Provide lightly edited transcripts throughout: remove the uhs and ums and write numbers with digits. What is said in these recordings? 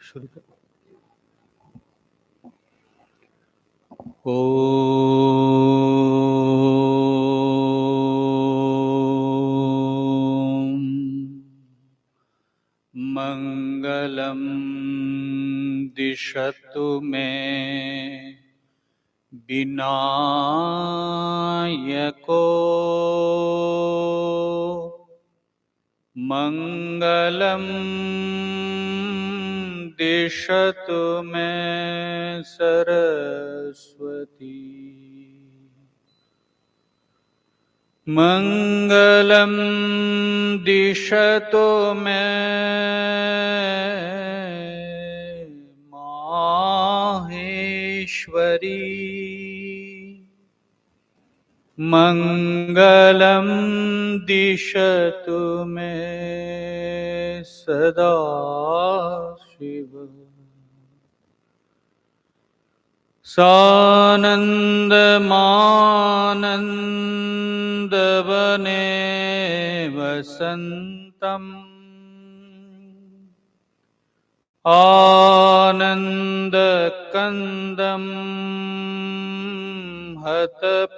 शुरू कर। ओम मंगलम दिशतु मे विनायको मंगलम दिशतु मे सरस्वती मंगलम दिशतु मे माहेश्वरी मंगलम दिशतु मे सदाशिव सानन्दमानन्दवने वसन्तम् आनन्दकन्दम् हतपापवृन्दम्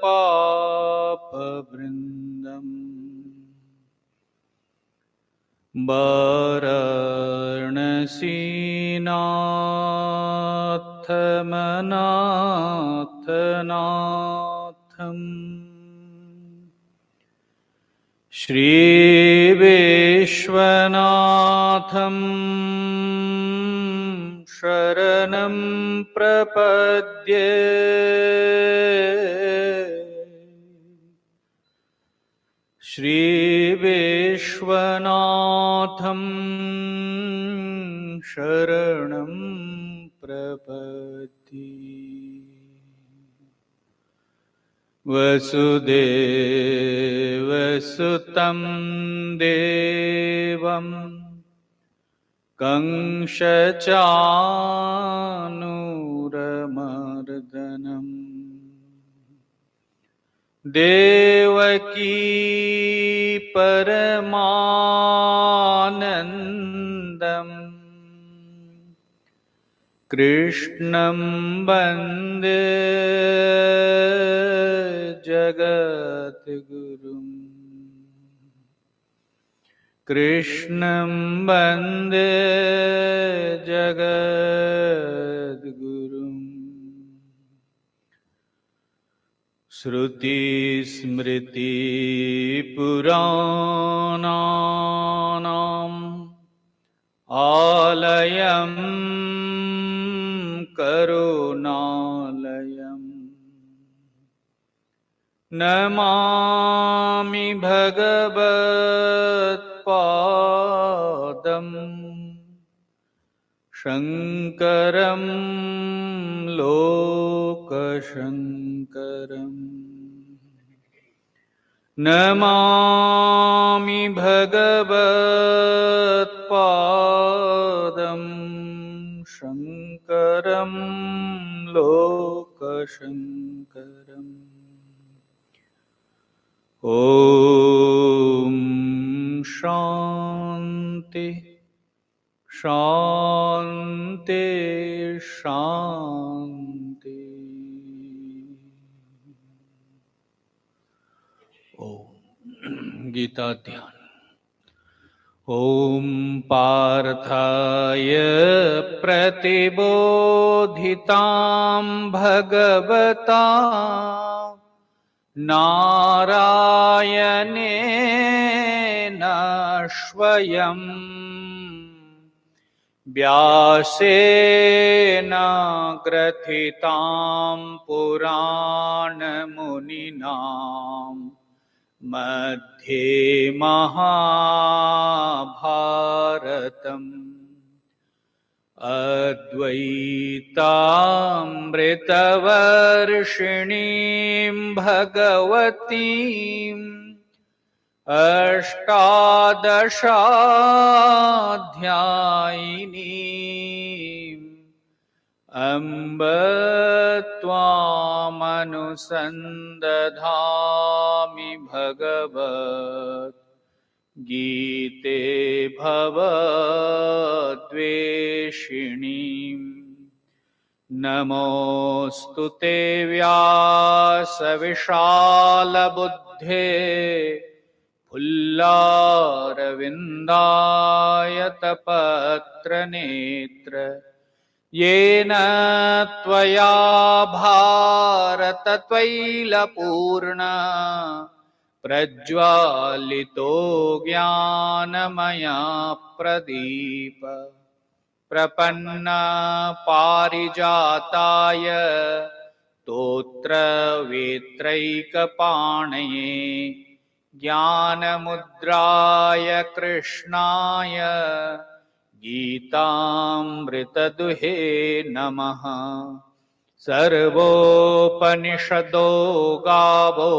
वाराणसीनाथमनाथनाथम् श्रीविश्वनाथं शरणं प्रपद्ये श्रीविश्वनाथं शरणं प्रपद्ये। वसुदेवसुतं देवं कंसचाणूरमर्दनम् देवकी परमानन्दम् कृष्णं वन्दे जगद्गुरुम् कृष्णं वन्दे जगद्गुरुम्। श्रुतिस्मृतिपुराणानाम् आलयं करुणालयम् नमामि भगवत्पादं शङ्करं लोकशङ्करम् नमामि भगवत्पादं शङ्करं लोकशङ्करम्। ॐ शान्ति शान्ति शान्ति। गीता ध्यान। ॐ पार्थाय प्रतिबोधितां भगवता नारायणेन स्वयं व्यासेन ग्रथितां पुराणमुनिना मध्ये महाभारतम् अद्वैतामृतवर्षिणीं भगवतीम् अष्टादशाध्यायिनीम् अम्ब त्वामनुसन्दधामि भगवत् गीते भवद्वेषिणीम् नमोऽस्तु ते व्यासविशालबुद्धे फुल्लारविन्दायतपत्रनेत्र येन त्वया भारततैलपूर्णा प्रज्वालितो ज्ञानमया प्रदीप प्रपन्ना पारिजाताय तोत्रवेत्रैकपाणये ज्ञानमुद्राय कृष्णाय गीतामृतदुहे नमः। सर्वोपनिषदो गावो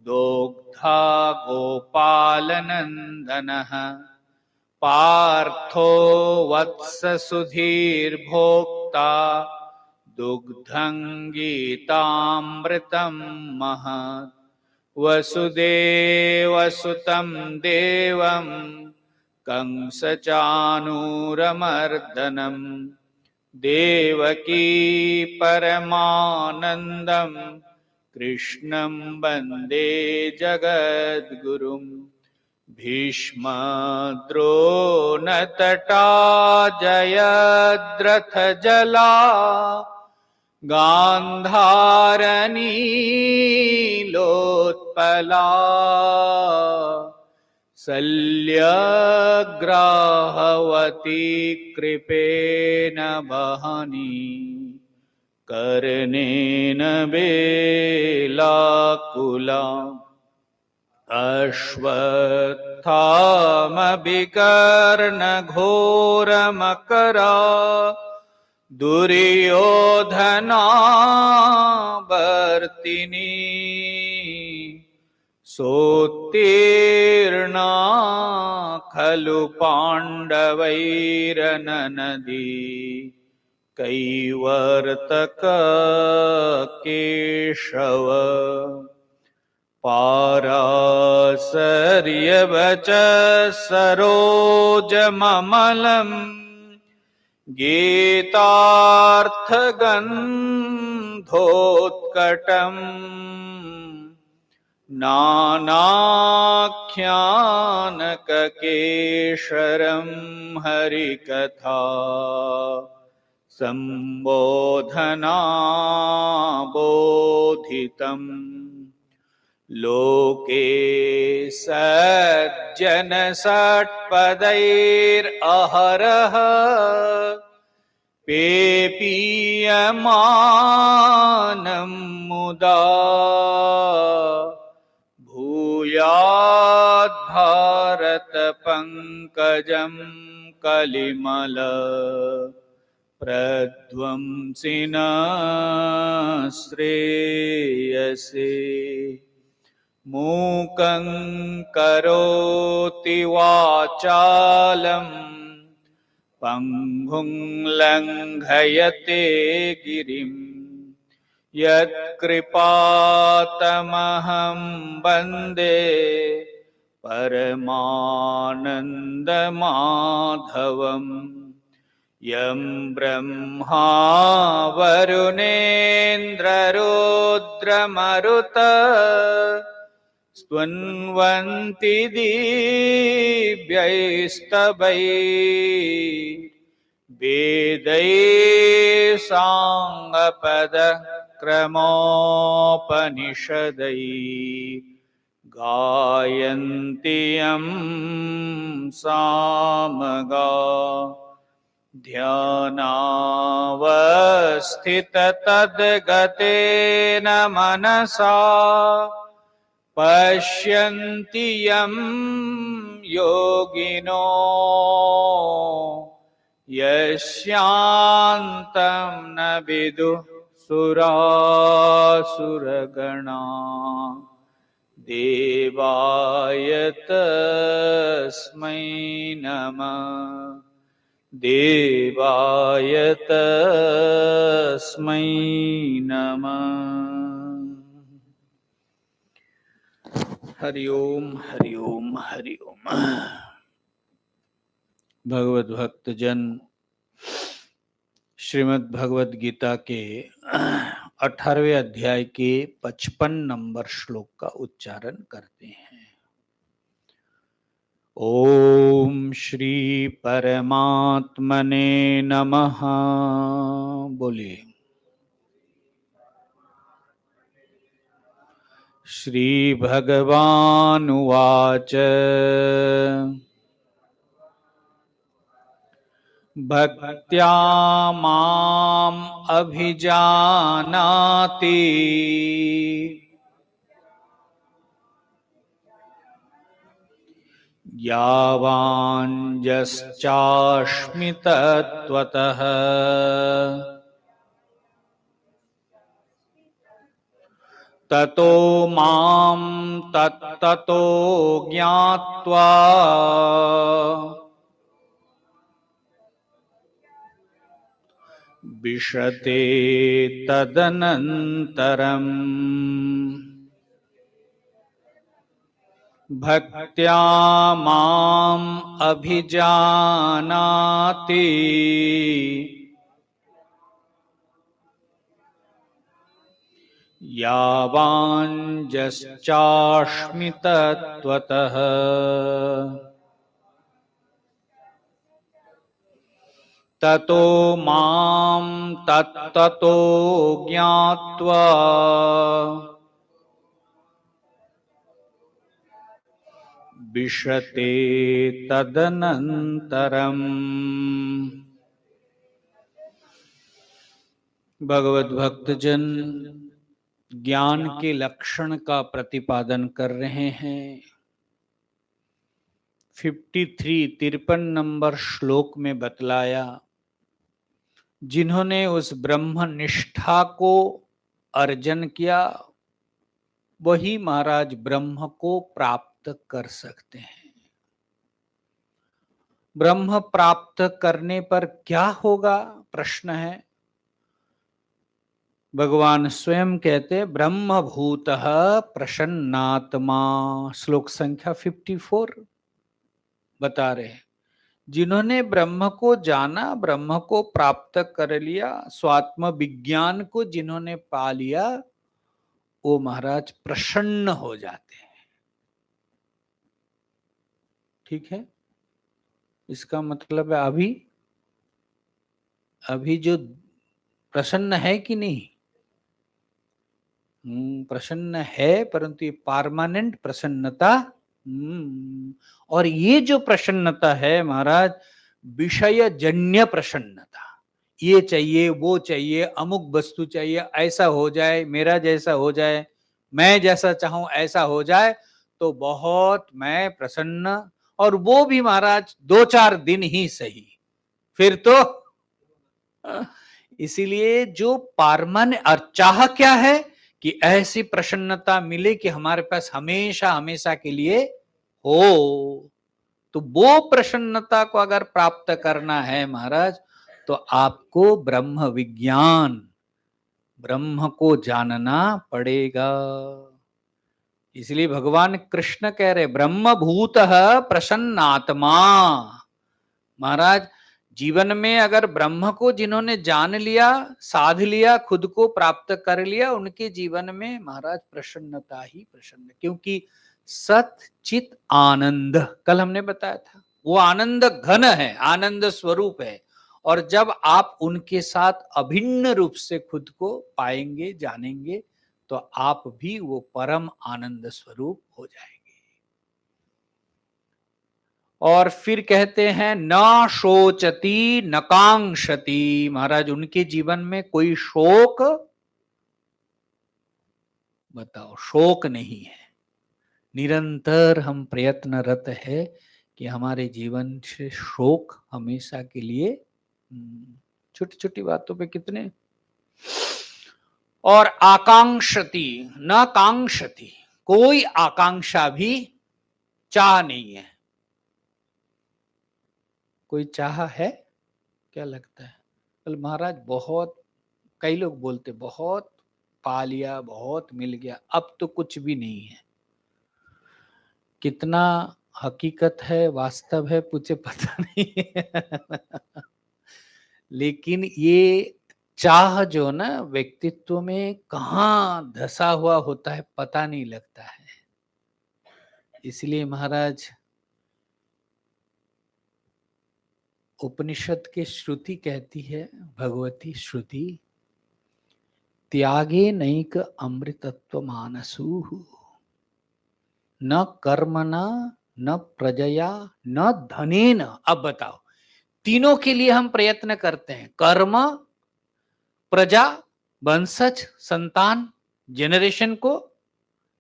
दोग्धा गोपालनन्दनः पार्थो वत्ससुधीर्भोक्ता दुग्धं गीतामृतं महत्। वसुदेवसुतं देवं कंसचानूरमर्दनं देवकी परमानन्दं कृष्णं वन्दे जगद्गुरुम्। भीष्मद्रोणतटा जयद्रथजला गान्धारनीलोत्पला शल्यग्राहवती कृपेण वहनी कर्णेन बेलाकुला अश्वत्थामविकर्णघोरमकरा दुर्योधनावर्तिनी सोत्तीर्णा खलु पाण्डवैरननदी कैवर्तक केशव पाराशर्यवच सरोजममलं गीतार्थगन्धोत्कटम् नानाख्यानककेशरं हरिकथा सम्बोधनाबोधितम् लोके सज्जनषट्पदैरहरः पेपीयमानं मुदा भूयाद्भारतपङ्कजं कलिमल प्रध्वंसिना श्रेयसे। मूकं करोति वाचालं पङ्गुं लङ्घयते गिरिं यत्कृपातमहं वन्दे परमानन्दमाधवम्। यं ब्रह्मा वरुणेन्द्ररुद्रमरुत स्तुन्वन्ति दिव्यैस्तवैर्वेदैः साङ्गपदक्रमोपनिषदैः गायन्ति यं सामगा। ध्यानावस्थिततद्गतेन मनसा पश्यन्ति यं योगिनो यस्यान्तं न विदुः सुरासुरगणा। देवाय तस्मै नमः। देवाय तस्मै नमः। हरि ओम हरि ओम हरि ओम। भगवत भक्त जन श्रीमद् भगवत गीता के 18वें अध्याय के 55 नंबर श्लोक का उच्चारण करते हैं। ओम श्री परमात्मने नमः। बोलिए। श्री भगवानुवाच भक्त्या माम् अभिजानाति यावाञ्जश्चास्मि तत्त्वतः ततो मां तत्ततो ज्ञात्वा विशते तदनन्तरम्। भक्त्या माम् अभिजानाति यावाञ्जश्चास्मि तत्त्वतः ततो मां तत्ततो ज्ञात्वा विशते तदनन्तरम्। भगवत भक्तजन ज्ञान के लक्षण का प्रतिपादन कर रहे हैं। 53 नंबर श्लोक में बतलाया, जिन्होंने उस ब्रह्म निष्ठा को अर्जन किया वही महाराज ब्रह्म को प्राप्त कर सकते हैं। ब्रह्म प्राप्त करने पर क्या होगा प्रश्न है। भगवान स्वयं कहते ब्रह्म भूतः प्रसन्नात्मा। श्लोक संख्या 54 बता रहे हैं, जिन्होंने ब्रह्म को जाना, ब्रह्म को प्राप्त कर लिया, स्वात्म विज्ञान को जिन्होंने पा लिया, वो महाराज प्रसन्न हो जाते हैं। ठीक है, इसका मतलब है अभी जो प्रसन्न है कि नहीं, प्रसन्न है, परंतु ये परमानेंट प्रसन्नता। और ये जो प्रसन्नता है महाराज, विषय जन्य प्रसन्नता। ये चाहिए, वो चाहिए, अमुक वस्तु चाहिए, ऐसा हो जाए, मेरा जैसा हो जाए, मैं जैसा चाहूं ऐसा हो जाए तो बहुत मैं प्रसन्न। और वो भी महाराज 2-4 दिन ही सही, फिर तो इसीलिए जो परमानेंट और चाह क्या है कि ऐसी प्रसन्नता मिले कि हमारे पास हमेशा हमेशा के लिए हो। तो वो प्रसन्नता को अगर प्राप्त करना है महाराज, तो आपको ब्रह्म विज्ञान, ब्रह्म को जानना पड़ेगा। इसलिए भगवान कृष्ण कह रहे ब्रह्म भूतः प्रसन्नात्मा। महाराज जीवन में अगर ब्रह्म को जिन्होंने जान लिया, साध लिया, खुद को प्राप्त कर लिया, उनके जीवन में महाराज प्रसन्नता ही प्रसन्न। क्योंकि सत चित आनंद, कल हमने बताया था, वो आनंद घन है, आनंद स्वरूप है। और जब आप उनके साथ अभिन्न रूप से खुद को पाएंगे, जानेंगे, तो आप भी वो परम आनंद स्वरूप हो जाएंगे। और फिर कहते हैं न शोचती न कांक्षती। महाराज उनके जीवन में कोई शोक, बताओ, शोक नहीं है। निरंतर हम प्रयत्नरत है कि हमारे जीवन से शोक हमेशा के लिए, छोटी छोटी बातों पे कितने। और आकांक्षती न कांक्षती, कोई आकांक्षा भी, चाह नहीं है। कोई चाह है? क्या लगता है? बोले महाराज बहुत, कई लोग बोलते बहुत पा लिया, बहुत मिल गया, अब तो कुछ भी नहीं है। कितना हकीकत है, वास्तव है, मुझे पता नहीं है। लेकिन ये चाह जो ना व्यक्तित्व में कहाँ धसा हुआ होता है पता नहीं लगता है। इसलिए महाराज उपनिषद के श्रुति कहती है, भगवती श्रुति, त्यागे नैक अमृतत्व मानसु, न कर्मणा न प्रजया न धनेन। अब बताओ, तीनों के लिए हम प्रयत्न करते हैं, कर्म, प्रजा, वंशज, संतान, जेनरेशन को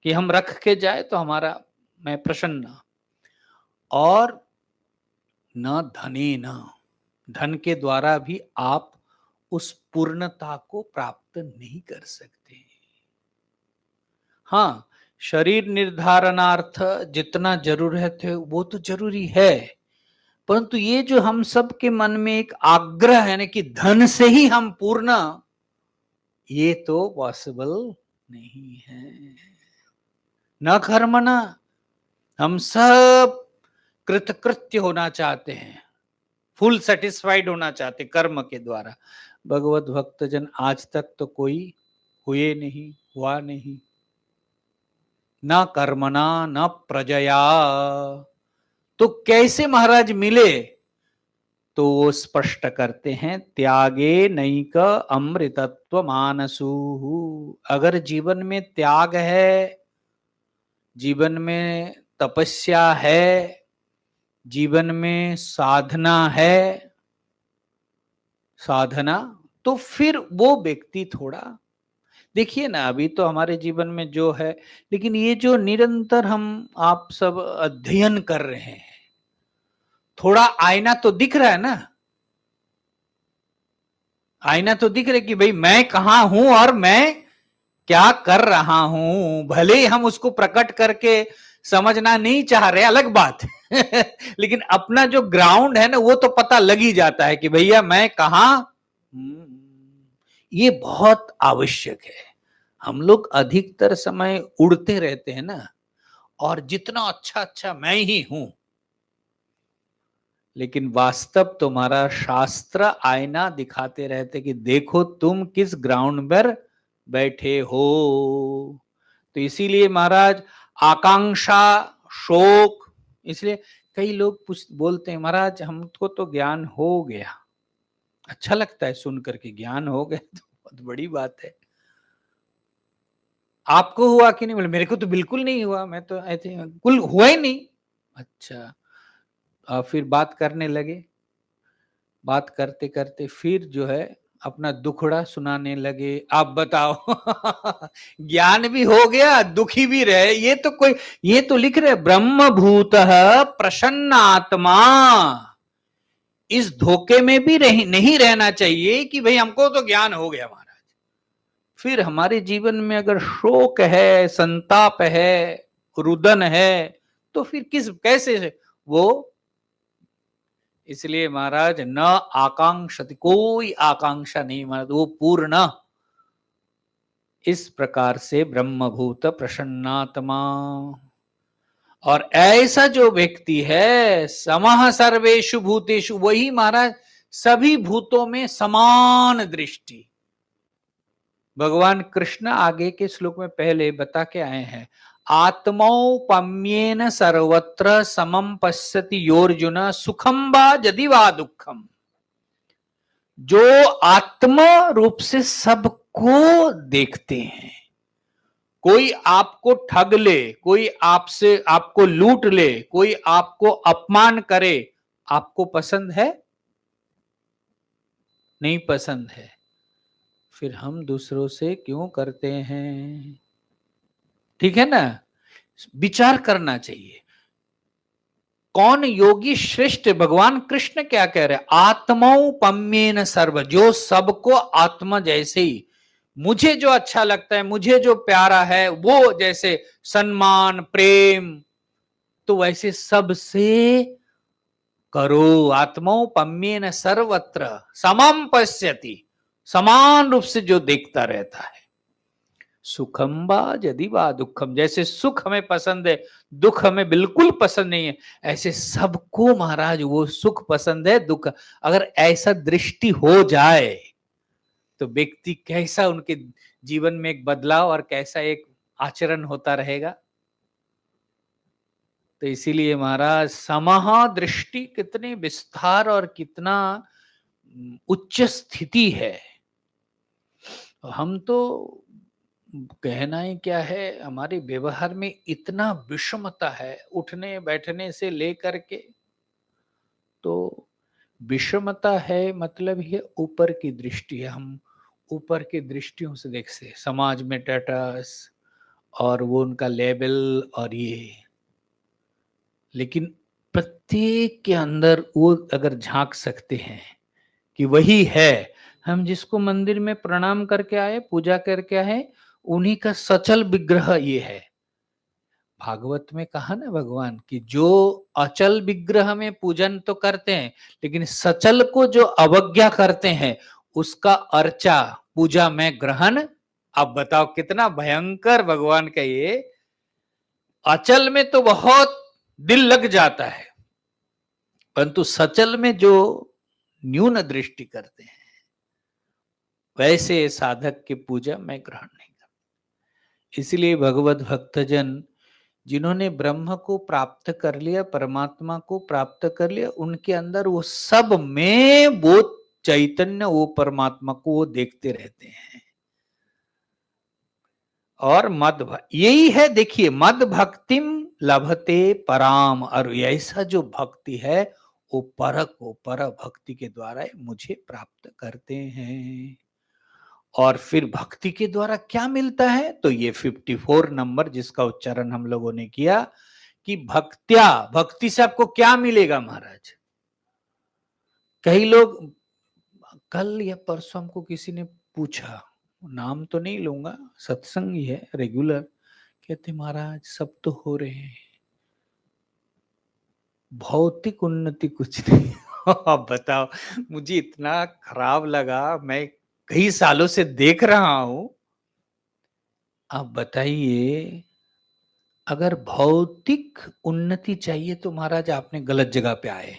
कि हम रख के जाए तो हमारा मैं प्रसन्न, और न धने न, धन के द्वारा भी आप उस पूर्णता को प्राप्त नहीं कर सकते। हाँ, शरीर निर्धारणार्थ जितना जरूरत है वो तो जरूरी है, परंतु ये जो हम सब के मन में एक आग्रह है ना कि धन से ही हम पूर्ण, ये तो पॉसिबल नहीं है। न कर्मणा, हम सब कृतकृत्य होना चाहते हैं, फुल सेटिस्फाइड होना चाहते कर्म के द्वारा। भगवत भक्तजन आज तक तो कोई हुए नहीं, हुआ नहीं। न कर्मणा न प्रजया, तो कैसे महाराज मिले? तो वो स्पष्ट करते हैं, त्यागे नैक अमृतत्व मानसु। अगर जीवन में त्याग है, जीवन में तपस्या है, जीवन में साधना है, साधना, तो फिर वो व्यक्ति थोड़ा, देखिए ना, अभी तो हमारे जीवन में जो है, लेकिन ये जो निरंतर हम आप सब अध्ययन कर रहे हैं, थोड़ा आईना तो दिख रहा है ना, आईना तो दिख रहा है कि भाई मैं कहां हूं और मैं क्या कर रहा हूं। भले ही हम उसको प्रकट करके समझना नहीं चाह रहे, अलग बात लेकिन अपना जो ग्राउंड है ना वो तो पता लग ही जाता है कि भैया मैं कहां। ये बहुत आवश्यक है। हम लोग अधिकतर समय उड़ते रहते हैं ना, और जितना अच्छा अच्छा मैं ही हूं, लेकिन वास्तव तुम्हारा शास्त्र आईना दिखाते रहते कि देखो तुम किस ग्राउंड पर बैठे हो। तो इसीलिए महाराज आकांक्षा, शोक, इसलिए कई लोग बोलते हैं महाराज हमको तो ज्ञान हो गया। अच्छा लगता है सुन करके, ज्ञान हो गया तो बहुत बड़ी बात है। आपको हुआ कि नहीं? बोले मेरे को तो बिल्कुल नहीं हुआ, मैं तो ऐसे कुल हुआ ही नहीं। अच्छा, फिर बात करने लगे, बात करते करते फिर जो है अपना दुखड़ा सुनाने लगे। आप बताओ ज्ञान भी हो गया, दुखी भी रहे। ये तो कोई, ये तो लिख रहे ब्रह्म भूत प्रसन्न आत्मा। इस धोखे में भी नहीं रहना चाहिए कि भाई हमको तो ज्ञान हो गया महाराज। फिर हमारे जीवन में अगर शोक है, संताप है, रुदन है, तो फिर कैसे वो। इसलिए महाराज न आकांक्षति, कोई आकांक्षा नहीं महाराज, वो पूर्ण। इस प्रकार से ब्रह्मभूत प्रसन्नात्मा। और ऐसा जो व्यक्ति है समः सर्वेषु भूतेषु, वही महाराज सभी भूतों में समान दृष्टि। भगवान कृष्ण आगे के श्लोक में पहले बता के आए हैं, आत्मौपम्येन सर्वत्र समम पश्यति योर्जुन सुखम वा यदि वा दुखम। जो आत्म रूप से सबको देखते हैं, कोई आपको ठग ले, कोई आपसे आपको लूट ले, कोई आपको अपमान करे, आपको पसंद है? नहीं पसंद है। फिर हम दूसरों से क्यों करते हैं? ठीक है ना, विचार करना चाहिए। कौन योगी श्रेष्ठ? भगवान कृष्ण क्या कह रहे? आत्मौपम्येन सर्व, जो सबको आत्मा जैसे ही, मुझे जो अच्छा लगता है, मुझे जो प्यारा है, वो जैसे सम्मान प्रेम, तो वैसे सबसे करो आत्मौपम्येन सर्वत्र समम पश्यति, समान रूप से जो देखता रहता है। सुखम वा यदि वा दुखम, जैसे सुख हमें पसंद है, दुख हमें बिल्कुल पसंद नहीं है, ऐसे सबको महाराज वो सुख पसंद है, दुख। अगर ऐसा दृष्टि हो जाए तो व्यक्ति कैसा, उनके जीवन में एक बदलाव और कैसा एक आचरण होता रहेगा। तो इसीलिए महाराज समहा दृष्टि कितने विस्तार और कितना उच्च स्थिति है। हम तो कहना ही क्या है, हमारे व्यवहार में इतना विषमता है, उठने बैठने से लेकर के। तो विषमता है मतलब ये ऊपर की दृष्टि है, हम ऊपर की दृष्टियों से देखते, समाज में स्टेटस और वो उनका लेवल और ये, लेकिन प्रत्येक के अंदर वो अगर झांक सकते हैं कि वही है, हम जिसको मंदिर में प्रणाम करके आए, पूजा करके आए, उन्हीं का सचल विग्रह ये है। भागवत में कहा ना भगवान कि जो अचल विग्रह में पूजन तो करते हैं, लेकिन सचल को जो अवज्ञा करते हैं उसका अर्चा पूजा में ग्रहण। अब बताओ कितना भयंकर भगवान का ये। अचल में तो बहुत दिल लग जाता है, परंतु सचल में जो न्यून दृष्टि करते हैं वैसे साधक की पूजा में ग्रहण नहीं करते। इसलिए भगवत भक्तजन जिन्होंने ब्रह्म को प्राप्त कर लिया, परमात्मा को प्राप्त कर लिया, उनके अंदर वो सब में वो चैतन्य, वो परमात्मा को वो देखते रहते हैं। और मद यही है, देखिए, मद भक्तिम लभते पराम, और ऐसा जो भक्ति है वो पर को पर भक्ति के द्वारा मुझे प्राप्त करते हैं। और फिर भक्ति के द्वारा क्या मिलता है, तो ये 54 नंबर जिसका उच्चारण हम लोगों ने किया कि भक्त्या, भक्ति से आपको क्या मिलेगा महाराज। कई लोग, कल या परसों हमको किसी ने पूछा, नाम तो नहीं लूंगा, सत्संग ही है रेगुलर, कहते महाराज सब तो हो रहे हैं, भौतिक उन्नति कुछ नहीं। अब बताओ, मुझे इतना खराब लगा, मैं कई सालों से देख रहा हूं। अब बताइए, अगर भौतिक उन्नति चाहिए तो महाराज आपने गलत जगह पे आए।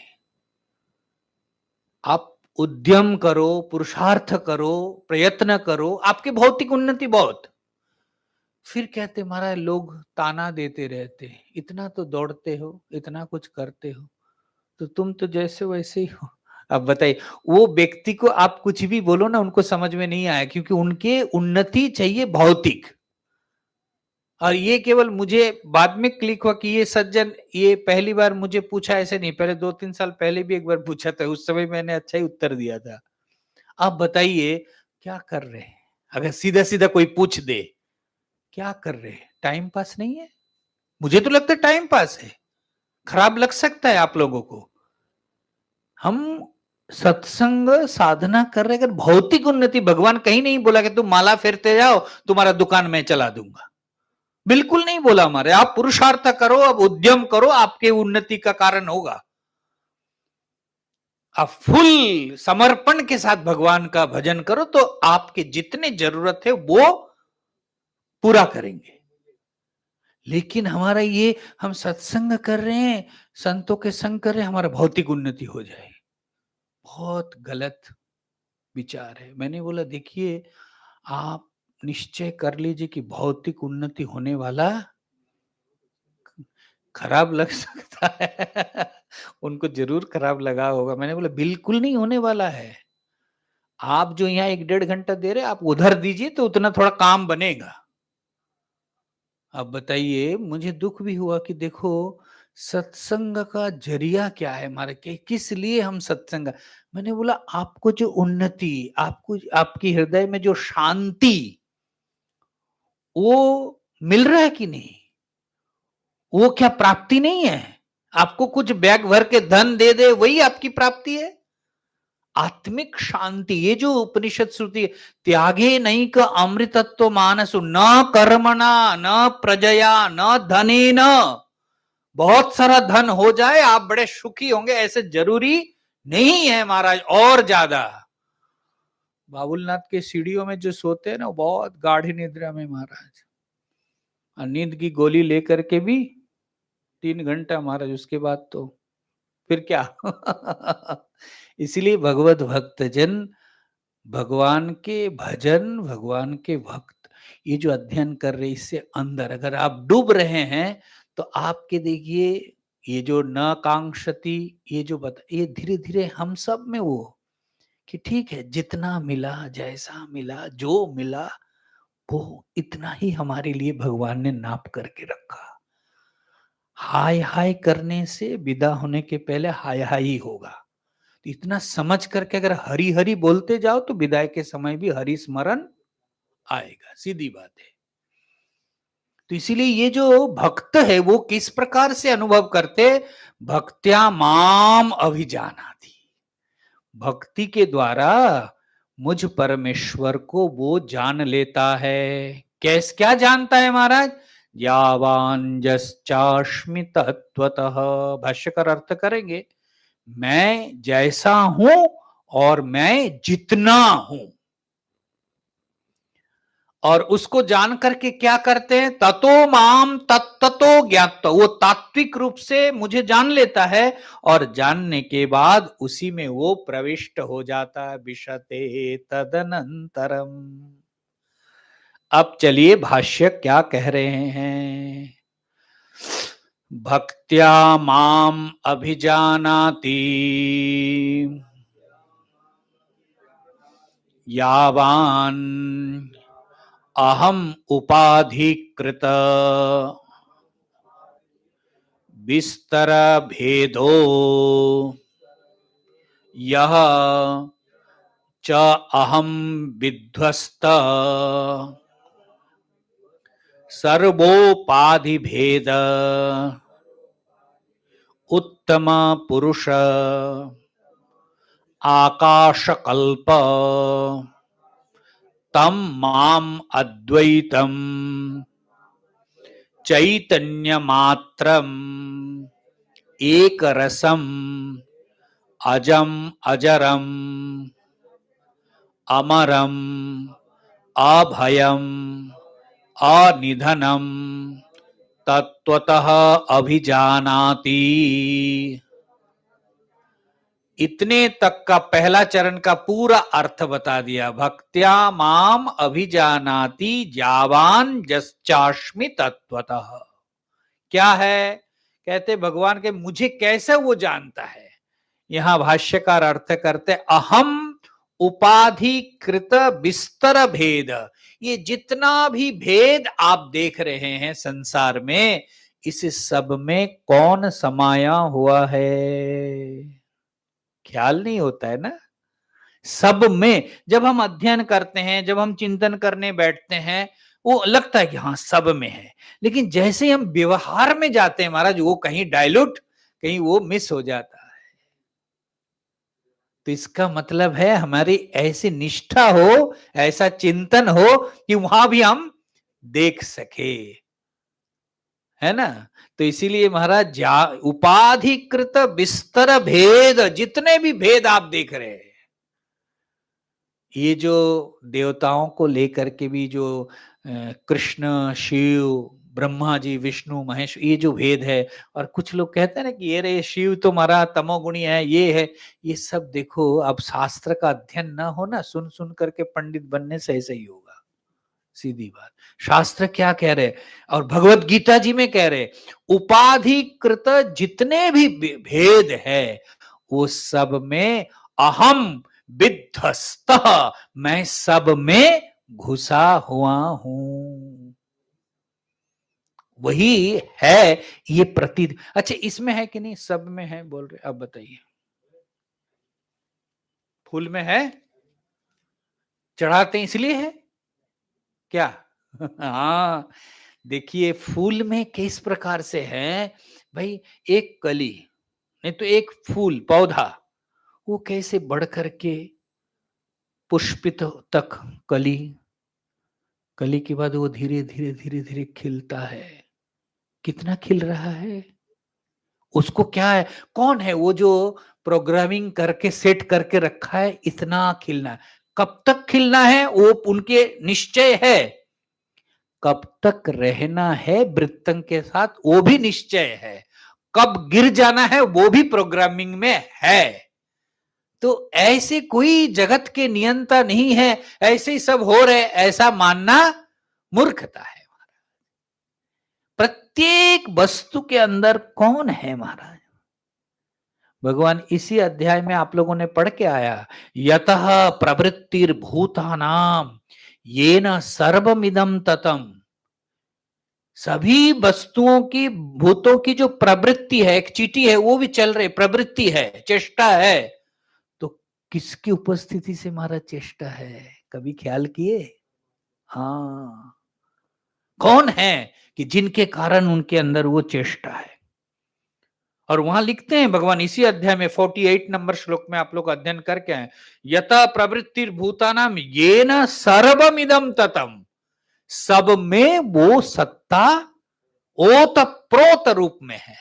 आप उद्यम करो, पुरुषार्थ करो, प्रयत्न करो, आपकी भौतिक उन्नति बहुत। फिर कहते महाराज लोग ताना देते रहते, इतना तो दौड़ते हो, इतना कुछ करते हो, तो तुम तो जैसे वैसे ही हो। अब बताइए, वो व्यक्ति को आप कुछ भी बोलो ना, उनको समझ में नहीं आया, क्योंकि उनके उन्नति चाहिए भौतिक। और ये केवल मुझे बाद में क्लिक हुआ कि ये सज्जन, ये पहली बार मुझे पूछा, ऐसे नहीं, पहले 2-3 साल पहले भी एक बार पूछा था, उस समय मैंने अच्छा ही उत्तर दिया था। आप बताइए क्या कर रहे हैं, अगर सीधा सीधा कोई पूछ दे क्या कर रहे हैं, टाइम पास नहीं है? मुझे तो लगता है टाइम पास है, खराब लग सकता है आप लोगों को। हम सत्संग साधना कर रहे, अगर भौतिक उन्नति, भगवान कहीं नहीं बोला कि तुम माला फेरते जाओ तुम्हारा दुकान में चला दूंगा, बिल्कुल नहीं बोला हमारे। आप पुरुषार्थ करो, अब उद्यम करो, आपके उन्नति का कारण होगा। आप फुल समर्पण के साथ भगवान का भजन करो तो आपके जितने जरूरत है वो पूरा करेंगे। लेकिन हमारा ये, हम सत्संग कर रहे हैं, संतों के संग कर रहे हैं, हमारा भौतिक उन्नति हो जाए, बहुत गलत विचार है। मैंने बोला देखिए, आप निश्चय कर लीजिए कि भौतिक उन्नति होने वाला, खराब लग सकता है। उनको जरूर खराब लगा होगा। मैंने बोला बिल्कुल नहीं होने वाला है। आप जो यहाँ 1-1.5 घंटा दे रहे, आप उधर दीजिए तो उतना थोड़ा काम बनेगा। अब बताइए, मुझे दुख भी हुआ कि देखो सत्संग का जरिया क्या है हमारे के, किस लिए हम सत्संग। मैंने बोला आपको जो उन्नति, आपको आपकी हृदय में जो शांति, वो मिल रहा है कि नहीं? वो क्या प्राप्ति नहीं है? आपको कुछ बैग भर के धन दे दे वही आपकी प्राप्ति है? आत्मिक शांति, ये जो उपनिषद श्रुति, त्यागे नहीं का अमृतत्व मानसु, न कर्मणा न प्रजया न धनेन बहुत सारा धन हो जाए आप बड़े सुखी होंगे, ऐसे जरूरी नहीं है महाराज। और ज्यादा बाबुलनाथ के सीढ़ियों में जो सोते हैं ना, बहुत गाढ़ी निद्रा में महाराज, और नींद की गोली लेकर के भी 3 घंटा महाराज, उसके बाद तो फिर क्या। इसलिए भगवत भक्त जन, भगवान के भजन, भगवान के भक्त, ये जो अध्ययन कर रहे, इससे अंदर अगर आप डूब रहे हैं तो आपके देखिए ये जो न कांक्षति, ये जो बता, ये धीरे धीरे हम सब में वो कि ठीक है, जितना मिला, जैसा मिला, जो मिला, वो इतना ही हमारे लिए भगवान ने नाप करके रखा। हाय हाय करने से विदा होने के पहले हाय हाय ही होगा। तो इतना समझ करके अगर हरि हरि बोलते जाओ तो विदाई के समय भी हरि स्मरण आएगा, सीधी बात है। तो इसीलिए ये जो भक्त है वो किस प्रकार से अनुभव करते, भक्त्या माम अभिजानाति, भक्ति के द्वारा मुझ परमेश्वर को वो जान लेता है। कैस क्या जानता है महाराज, यावांजश्चास्मि तत्वतः, भाष्यकर अर्थ करेंगे, मैं जैसा हूं और मैं जितना हूं, और उसको जान करके क्या करते हैं, ततो माम तत्तो ज्ञात, वो तात्विक रूप से मुझे जान लेता है, और जानने के बाद उसी में वो प्रविष्ट हो जाता है, विशते तदनंतरम। अब चलिए भाष्य क्या कह रहे हैं, भक्त्या माम अभिजानाति यावान अहम उपाधिकृत विस्तर भेदो यह च अहम विध्वस्त सर्वोपाधि भेद उत्तम पुरुष आकाशकल्प तम माम अद्वैतम चैतन्य मात्रम एक रसम अजम अजरम अमरम अभयम अनिधनम तत्वतः अभिजानाति। इतने तक का पहला चरण का पूरा अर्थ बता दिया, भक्त्या माम अभिजानाति यावान जश्चास्मि तत्वतः। क्या है, कहते भगवान के मुझे कैसे वो जानता है। यहां भाष्यकार अर्थ करते, अहम उपाधिकृत विस्तर भेद, ये जितना भी भेद आप देख रहे हैं संसार में, इस सब में कौन समाया हुआ है, ख्याल नहीं होता है ना। सब में जब हम अध्ययन करते हैं, जब हम चिंतन करने बैठते हैं, वो लगता है कि हाँ सब में है, लेकिन जैसे ही हम व्यवहार में जाते हैं महाराज, वो कहीं डायलूट, कहीं वो मिस हो जाता है। तो इसका मतलब है हमारी ऐसी निष्ठा हो, ऐसा चिंतन हो कि वहां भी हम देख सके, है ना। तो इसीलिए महाराज उपाधिकृत विस्तर भेद, जितने भी भेद आप देख रहे हैं, ये जो देवताओं को लेकर के भी जो कृष्ण, शिव, ब्रह्मा जी, विष्णु, महेश, ये जो भेद है, और कुछ लोग कहते हैं ना कि ये रे शिव तो हमारा तमोगुणी है, ये है, ये सब देखो, अब शास्त्र का अध्ययन ना हो ना, सुन सुन करके पंडित बनने से ऐसा ही होगा, सीधी बात। शास्त्र क्या कह रहे, और भगवत गीता जी में कह रहे, उपाधिकृत जितने भी भेद है वो सब में अहम विध्वस्त, मैं सब में घुसा हुआ हूं, वही है ये प्रतीत। अच्छा, इसमें है कि नहीं, सब में है बोल रहे, अब बताइए, फूल में है, चढ़ाते इसलिए है क्या। हाँ, देखिए फूल में किस प्रकार से है भाई, एक कली नहीं तो एक फूल पौधा, वो कैसे बढ़ करके पुष्पित तक, कली, कली के बाद वो धीरे धीरे धीरे धीरे खिलता है, कितना खिल रहा है, उसको क्या है, कौन है वो जो प्रोग्रामिंग करके सेट करके रखा है इतना खिलना है, कब तक खिलना है वो उनके निश्चय है, कब तक रहना है वृत्तन के साथ वो भी निश्चय है, कब गिर जाना है वो भी प्रोग्रामिंग में है। तो ऐसे कोई जगत के नियंता नहीं है, ऐसे ही सब हो रहे ऐसा मानना मूर्खता है। प्रत्येक वस्तु के अंदर कौन है महाराज, भगवान इसी अध्याय में आप लोगों ने पढ़ के आया, यतः प्रवृत्तिर्भूतानाम येन सर्वमिदं ततम। सभी वस्तुओं की भूतों की जो प्रवृत्ति है, एक चीटी है वो भी चल रही, प्रवृत्ति है, चेष्टा है, तो किसकी उपस्थिति से हमारा चेष्टा है, कभी ख्याल किए? हाँ, कौन है कि जिनके कारण उनके अंदर वो चेष्टा है। और वहां लिखते हैं भगवान इसी अध्याय में 48 नंबर श्लोक में आप लोग अध्ययन करके आए, यथा प्रवृत्तिर्भूतानाम येन सर्वमिदं ततम, सब में वो सत्ता ओतप्रोत रूप में है,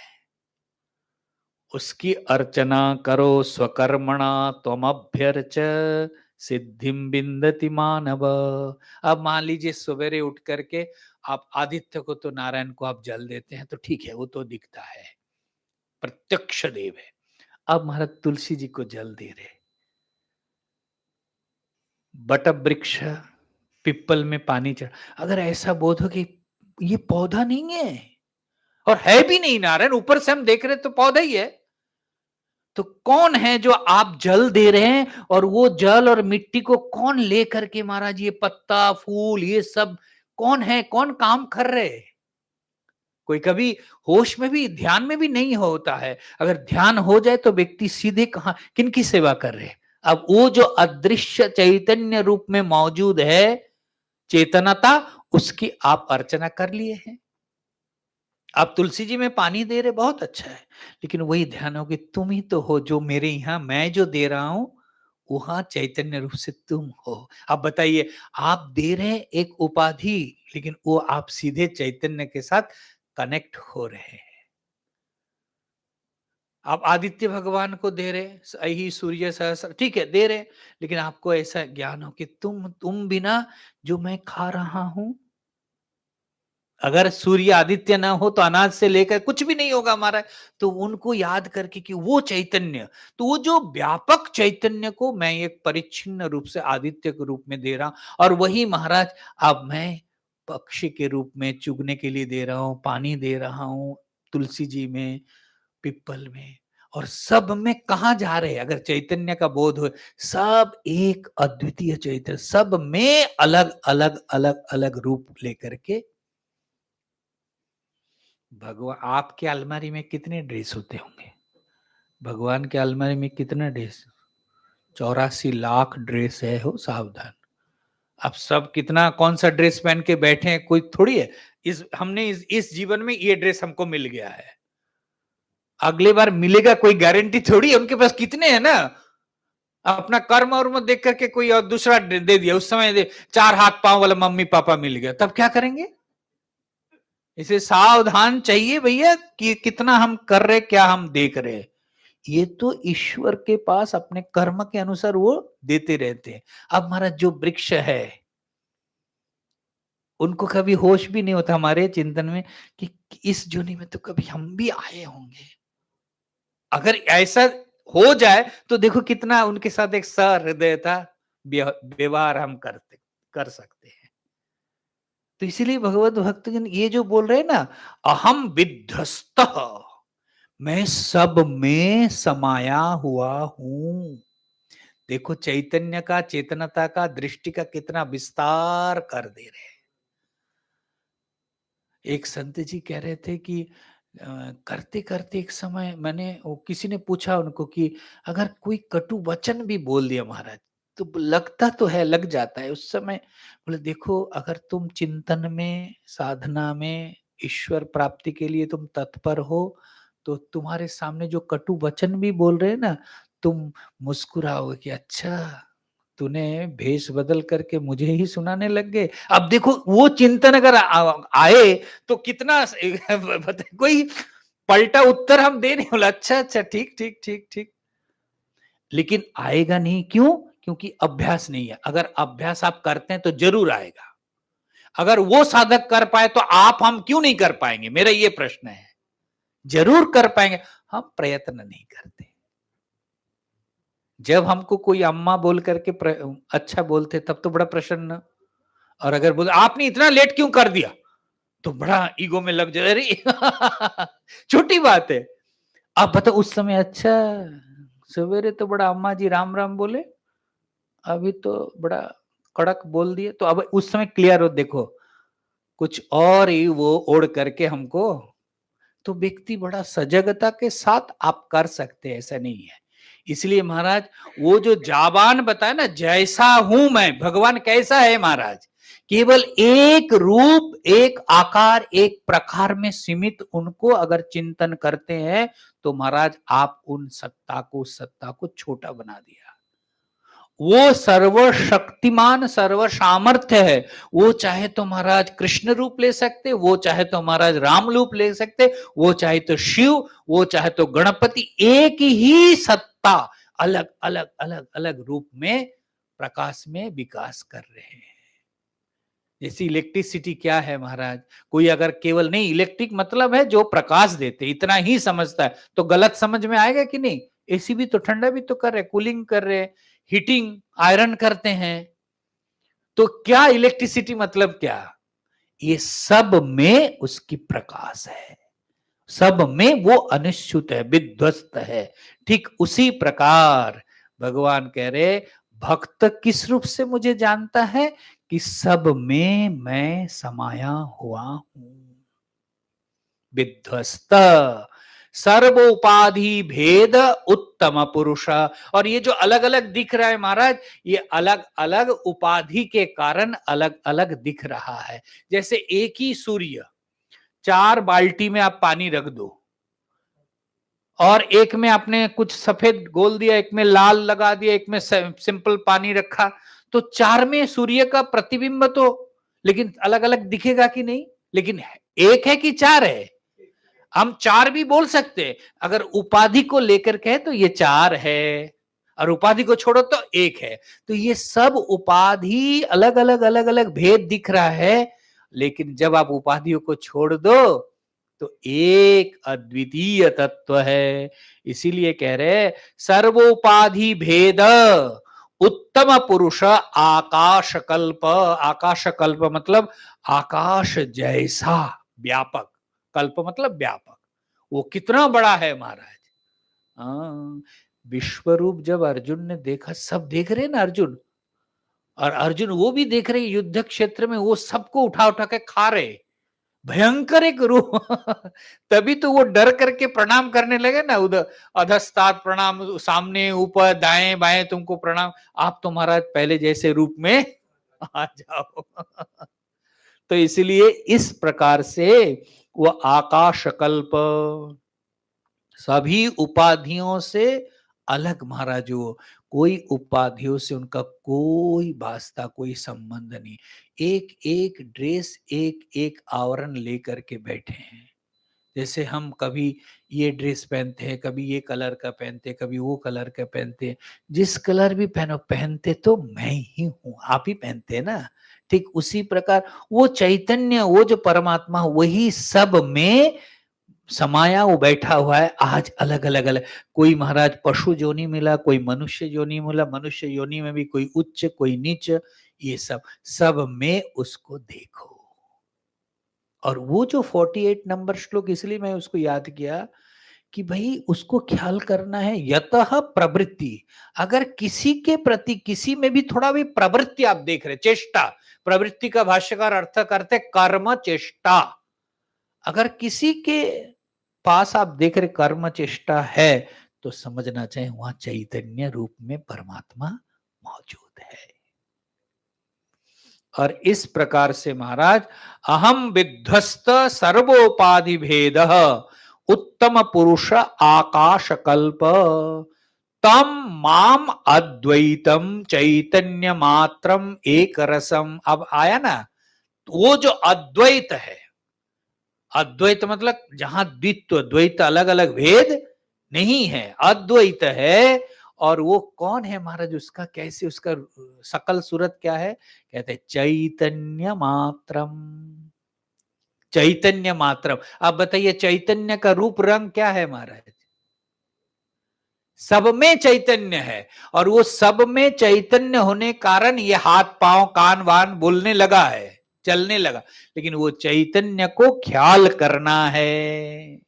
उसकी अर्चना करो स्वकर्मणा त्वमभ्यर्च सिद्धिम बिंदति मानव। अब मान लीजिए सवेरे उठ करके आप आदित्य को तो नारायण को आप जल देते हैं तो ठीक है, वो तो दिखता है, प्रत्यक्ष देव है। अब महाराज तुलसी जी को जल दे रहे, बट वृक्ष पिप्पल में पानी चढ़, अगर ऐसा बोध हो कि ये पौधा नहीं है और है भी नहीं नारायण, ऊपर से हम देख रहे तो पौधा ही है, तो कौन है जो आप जल दे रहे हैं, और वो जल और मिट्टी को कौन ले करके महाराज ये पत्ता फूल ये सब कौन है, कौन काम कर रहे हैं? कोई कभी होश में भी ध्यान में भी नहीं होता है, अगर ध्यान हो जाए तो व्यक्ति सीधे कहां किनकी सेवा कर रहे हैं। अब वो जो अदृश्य चैतन्य रूप में मौजूद है चेतनता, उसकी आप अर्चना कर लिए हैं। आप तुलसी जी में पानी दे रहे बहुत अच्छा है, लेकिन वही ध्यान हो कि तुम ही तो हो जो मेरे यहाँ मैं जो दे रहा हूं वहां चैतन्य रूप से तुम हो। अब बताइए, आप दे रहे हैं एक उपाधि, लेकिन वो आप सीधे चैतन्य के साथ कनेक्ट हो रहे हैं। आप आदित्य भगवान को दे रहे, ही सूर्य सहस्र ठीक है दे रहे, लेकिन आपको ऐसा ज्ञान हो कि तुम बिना जो मैं खा रहा हूं, अगर सूर्य आदित्य ना हो तो अनाज से लेकर कुछ भी नहीं होगा हमारा, तो उनको याद करके कि वो चैतन्य, तो वो जो व्यापक चैतन्य को मैं एक परिच्छिन्न रूप से आदित्य के रूप में दे रहा हूं, और वही महाराज अब मैं पक्षी के रूप में चुगने के लिए दे रहा हूं, पानी दे रहा हूं तुलसी जी में, पिप्पल में, और सब में कहा जा रहे हैं अगर चैतन्य का बोध हो, सब एक अद्वितीय चैतन्य, सब में अलग अलग अलग अलग रूप लेकर के। भगवान आपके अलमारी में कितने ड्रेस होते होंगे, भगवान के अलमारी में कितना ड्रेस, 84 लाख ड्रेस है, हो सावधान। अब सब कितना कौन सा ड्रेस पहन के बैठे हैं, कोई थोड़ी है हमने इस जीवन में ये ड्रेस हमको मिल गया है, अगले बार मिलेगा कोई गारंटी थोड़ी है, उनके पास कितने हैं ना, अपना कर्म और मत देख करके कोई और दूसरा दे दिया, उस समय 4 हाथ पांव वाला मम्मी पापा मिल गया, तब क्या करेंगे? इसे सावधान चाहिए भैया कि कितना हम कर रहे, क्या हम देख रहे। ये तो ईश्वर के पास अपने कर्म के अनुसार वो देते रहते हैं। अब हमारा जो वृक्ष है उनको कभी होश भी नहीं होता हमारे चिंतन में कि इस जोनी में तो कभी हम भी आए होंगे। अगर ऐसा हो जाए तो देखो कितना उनके साथ एक सहृदयता व्यवहार हम कर सकते हैं। तो इसीलिए भगवत भक्तजन ये जो बोल रहे हैं ना, अहम विध्वस्त, मैं सब में समाया हुआ हूं। देखो चैतन्य का, चेतनता का, दृष्टि का कितना विस्तार कर दे रहे हैं। एक संत जी कह रहे थे कि करते करते एक समय मैंने वो किसी ने पूछा उनको कि अगर कोई कटु वचन भी बोल दिया महाराज तो लगता तो है, लग जाता है उस समय। बोले देखो अगर तुम चिंतन में, साधना में, ईश्वर प्राप्ति के लिए तुम तत्पर हो, तो तुम्हारे सामने जो कटु वचन भी बोल रहे हैं ना, तुम मुस्कुराओगे कि अच्छा तूने भेष बदल करके मुझे ही सुनाने लग गए। अब देखो वो चिंतन अगर आए तो कितना कोई पलटा उत्तर हम दे नहीं, बोला अच्छा अच्छा ठीक ठीक ठीक ठीक, लेकिन आएगा नहीं। क्यों? क्योंकि अभ्यास नहीं है। अगर अभ्यास आप करते हैं तो जरूर आएगा। अगर वो साधक कर पाए तो आप हम क्यों नहीं कर पाएंगे, मेरा ये प्रश्न है। जरूर कर पाएंगे, हम प्रयत्न नहीं करते। जब हमको कोई अम्मा बोल करके अच्छा बोलते तब तो बड़ा प्रसन्न, और अगर बोले आपने इतना लेट क्यों कर दिया तो बड़ा ईगो में लग जाए, अरे छोटी बात है। आप बताओ उस समय, अच्छा सवेरे तो बड़ा अम्मा जी राम राम बोले, अभी तो बड़ा कड़क बोल दिए, तो अब उस समय क्लियर हो, देखो कुछ और ही वो ओढ़ करके हमको, तो व्यक्ति बड़ा सजगता के साथ आप कर सकते हैं, ऐसा नहीं है। इसलिए महाराज वो जो जाबान बताया ना, जैसा हूं मैं, भगवान कैसा है महाराज, केवल एक रूप एक आकार एक प्रकार में सीमित उनको अगर चिंतन करते हैं तो महाराज आप उन सत्ता को छोटा बना दिया। वो सर्वशक्तिमान सर्व सामर्थ्य है। वो चाहे तो महाराज कृष्ण रूप ले सकते, वो चाहे तो महाराज राम रूप ले सकते, वो चाहे तो शिव, वो चाहे तो गणपति, एक ही सत्ता अलग अलग अलग अलग रूप में प्रकाश में विकास कर रहे हैं। जैसे इलेक्ट्रिसिटी क्या है महाराज, कोई अगर केवल नहीं, इलेक्ट्रिक मतलब है जो प्रकाश देते, इतना ही समझता है तो गलत समझ में आएगा कि नहीं। एसी भी तो ठंडा भी तो कर रहे, कूलिंग कर रहे, हीटिंग आयरन करते हैं, तो क्या इलेक्ट्रिसिटी मतलब क्या, ये सब में उसकी प्रकाश है, सब में वो अनिश्चित है, विध्वस्त है। ठीक उसी प्रकार भगवान कह रहे भक्त किस रूप से मुझे जानता है कि सब में मैं समाया हुआ हूं। विध्वस्त सर्व उपाधि भेद उत्तम पुरुष। और ये जो अलग अलग दिख रहा है महाराज, ये अलग अलग उपाधि के कारण अलग अलग दिख रहा है। जैसे एक ही सूर्य, 4 बाल्टी में आप पानी रख दो, और एक में आपने कुछ सफेद घोल दिया, एक में लाल लगा दिया, एक में सिंपल पानी रखा, तो 4 में सूर्य का प्रतिबिंब तो लेकिन अलग अलग दिखेगा कि नहीं, लेकिन एक है कि 4 है। हम 4 भी बोल सकते हैं, अगर उपाधि को लेकर के तो ये 4 है, और उपाधि को छोड़ो तो 1 है। तो ये सब उपाधि अलग अलग अलग अलग भेद दिख रहा है, लेकिन जब आप उपाधियों को छोड़ दो तो एक अद्वितीय तत्व है। इसीलिए कह रहे सर्वोपाधि भेद उत्तम पुरुष आकाश कल्प। आकाश कल्प मतलब आकाश जैसा व्यापक, कल्प मतलब व्यापक, वो कितना बड़ा है महाराज। विश्वरूप जब अर्जुन ने देखा, सब देख रहे ना अर्जुन, और अर्जुन वो भी देख रहे युद्ध क्षेत्र में, वो सबको उठा उठा के खा रहे, भयंकर एक रूप तभी तो वो डर करके प्रणाम करने लगे ना, उधर अधस्तात प्रणाम, सामने ऊपर दाएं बाएं तुमको प्रणाम, आप तो महाराज पहले जैसे रूप में आ जाओ तो इसलिए इस प्रकार से वो आकाश कल्प, सभी उपाधियों से अलग महाराज, वो कोई उपाधियों से उनका कोई वास्ता कोई संबंध नहीं, एक एक ड्रेस एक एक आवरण लेकर के बैठे हैं। जैसे हम कभी ये ड्रेस पहनते हैं, कभी ये कलर का पहनते हैं, कभी वो कलर का पहनते हैं, जिस कलर भी पहनो, पहनते तो मैं ही हूं, आप ही पहनते हैं ना। ठीक उसी प्रकार वो चैतन्य, वो जो परमात्मा वही सब में समाया, वो बैठा हुआ है। आज अलग अलग अलग, कोई महाराज पशु योनि मिला, कोई मनुष्य योनि मिला, मनुष्य योनि में भी कोई उच्च कोई नीच, ये सब में उसको देखो। और वो जो 48 नंबर श्लोक, इसलिए मैं उसको याद किया कि भाई उसको ख्याल करना है। यतः प्रवृत्ति, अगर किसी के प्रति किसी में भी थोड़ा भी प्रवृत्ति आप देख रहे, चेष्टा, प्रवृत्ति का भाष्यकार अर्थ करते कर्म चेष्टा, अगर किसी के पास आप देख रहे कर्म चेष्टा है तो समझना चाहिए वहां चैतन्य रूप में परमात्मा मौजूद है। और इस प्रकार से महाराज अहम विध्वस्त सर्वोपाधि भेद उत्तम पुरुष आकाश कल्प तम माम अद्वैतम चैतन्य मात्रम एक रसम। अब आया ना, वो जो अद्वैत है, अद्वैत मतलब जहां द्वित्व द्वैत अलग अलग भेद नहीं है, अद्वैत है। और वो कौन है महाराज, उसका कैसे, उसका सकल सूरत क्या है, कहते हैं चैतन्य मात्रम। चैतन्य मात्रम। आप बताइए चैतन्य का रूप रंग क्या है महाराज? सब में चैतन्य है, और वो सब में चैतन्य होने कारण ये हाथ पांव कान वान बोलने लगा है, चलने लगा, लेकिन वो चैतन्य को ख्याल करना है।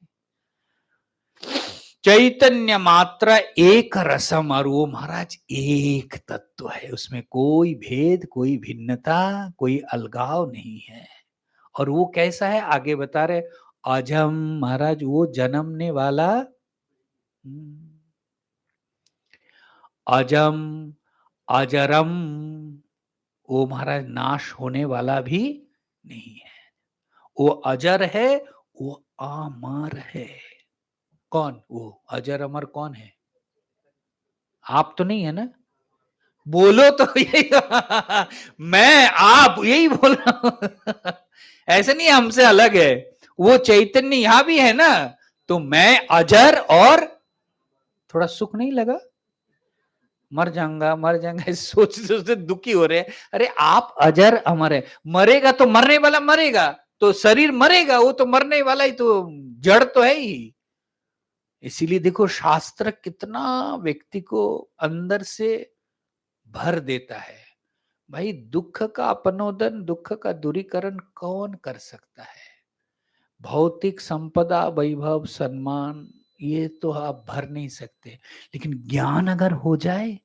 चैतन्य मात्र एक रसम, और वो महाराज एक तत्व है, उसमें कोई भेद, कोई भिन्नता, कोई अलगाव नहीं है। और वो कैसा है आगे बता रहे, अजम महाराज, वो जन्मने वाला, अजम अजरम, वो महाराज नाश होने वाला भी नहीं है। वो अजर है, वो अमर है। कौन वो अजर अमर कौन है? आप तो नहीं है ना? बोलो तो यही मैं आप यही बोल रहा हूं ऐसे नहीं हमसे अलग है, वो चैतन्य यहां भी है ना। तो मैं अजर, और थोड़ा सुख नहीं लगा, मर जाऊंगा मर जाऊंगा सोच सोचते दुखी हो रहे हैं। अरे आप अजर अमर है, मरेगा तो मरने वाला मरेगा, तो शरीर मरेगा, वो तो मरने वाला ही, तो जड़ तो है ही। इसीलिए देखो शास्त्र कितना व्यक्ति को अंदर से भर देता है। भाई दुख का अपनोदन, दुख का दूरीकरण कौन कर सकता है? भौतिक संपदा, वैभव, सम्मान, ये तो आप भर नहीं सकते, लेकिन ज्ञान अगर हो जाए,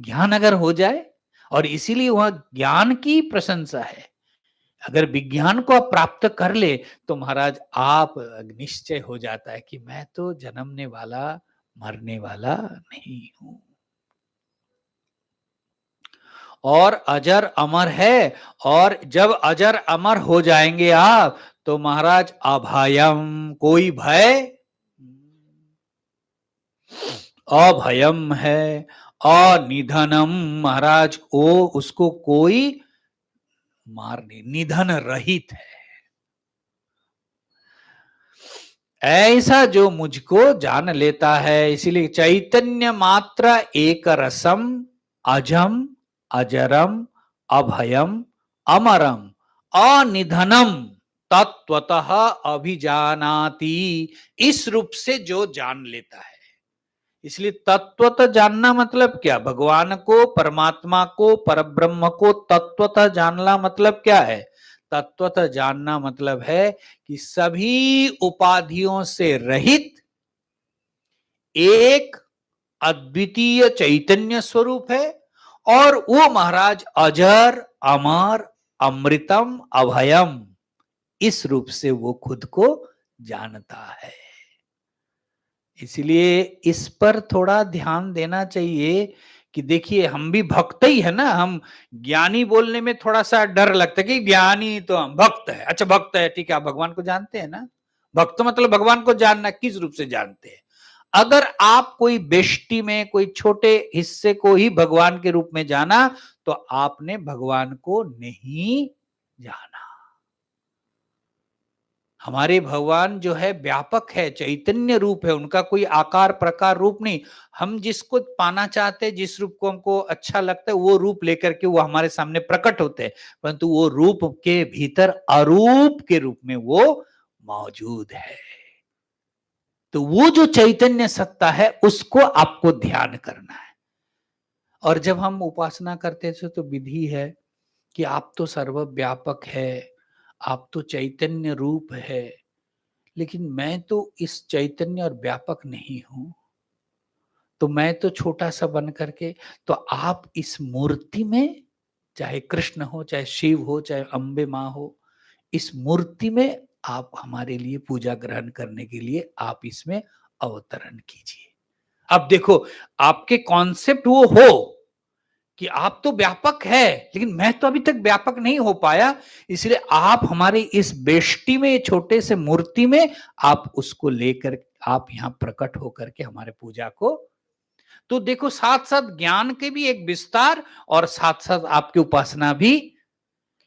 ज्ञान अगर हो जाए, और इसीलिए वह ज्ञान की प्रशंसा है। अगर विज्ञान को आप प्राप्त कर ले तो महाराज आप निश्चय हो जाता है कि मैं तो जन्मने वाला मरने वाला नहीं हूं, और अजर अमर है। और जब अजर अमर हो जाएंगे आप, तो महाराज अभयम, कोई भय, अभयम है, अनिधनम, महाराज ओ उसको कोई मार नहीं, निधन रहित है। ऐसा जो मुझको जान लेता है, इसीलिए चैतन्य मात्र एक रसम, अजम अजरम अभयम अमरम अनिधनम तत्वतः अभिजानाति, इस रूप से जो जान लेता है। इसलिए तत्वतः जानना मतलब क्या? भगवान को, परमात्मा को, परब्रह्म को तत्वतः जानना मतलब क्या है? तत्वतः जानना मतलब है कि सभी उपाधियों से रहित एक अद्वितीय चैतन्य स्वरूप है, और वो महाराज अजर अमर अमृतम अभयम, इस रूप से वो खुद को जानता है। इसलिए इस पर थोड़ा ध्यान देना चाहिए कि देखिए हम भी भक्त ही है ना, हम ज्ञानी बोलने में थोड़ा सा डर लगता है कि ज्ञानी तो हम भक्त है, अच्छा भक्त है ठीक है, आप भगवान को जानते हैं ना। भक्त मतलब भगवान को जानना, किस रूप से जानते हैं? अगर आप कोई बेष्टि में कोई छोटे हिस्से को ही भगवान के रूप में जाना, तो आपने भगवान को नहीं जाना। हमारे भगवान जो है व्यापक है, चैतन्य रूप है, उनका कोई आकार प्रकार रूप नहीं। हम जिसको पाना चाहते हैं, जिस रूप को हमको अच्छा लगता है, वो रूप लेकर के वो हमारे सामने प्रकट होते हैं, परंतु वो रूप के भीतर अरूप के रूप में वो मौजूद है। तो वो जो चैतन्य सत्ता है उसको आपको ध्यान करना है। और जब हम उपासना करते थे तो विधि है कि आप तो सर्वव्यापक है, आप तो चैतन्य रूप है, लेकिन मैं तो इस चैतन्य और व्यापक नहीं हूं, तो मैं तो छोटा सा बन करके, तो आप इस मूर्ति में, चाहे कृष्ण हो, चाहे शिव हो, चाहे अम्बे माँ हो, इस मूर्ति में आप हमारे लिए पूजा ग्रहण करने के लिए आप इसमें अवतरण कीजिए। अब देखो आपके कॉन्सेप्ट वो हो कि आप तो व्यापक है, लेकिन मैं तो अभी तक व्यापक नहीं हो पाया, इसलिए आप हमारे इस बेष्टि में, छोटे से मूर्ति में, आप उसको लेकर आप यहां प्रकट होकर के हमारे पूजा को। तो देखो साथ साथ ज्ञान के भी एक विस्तार, और साथ साथ आपकी उपासना भी,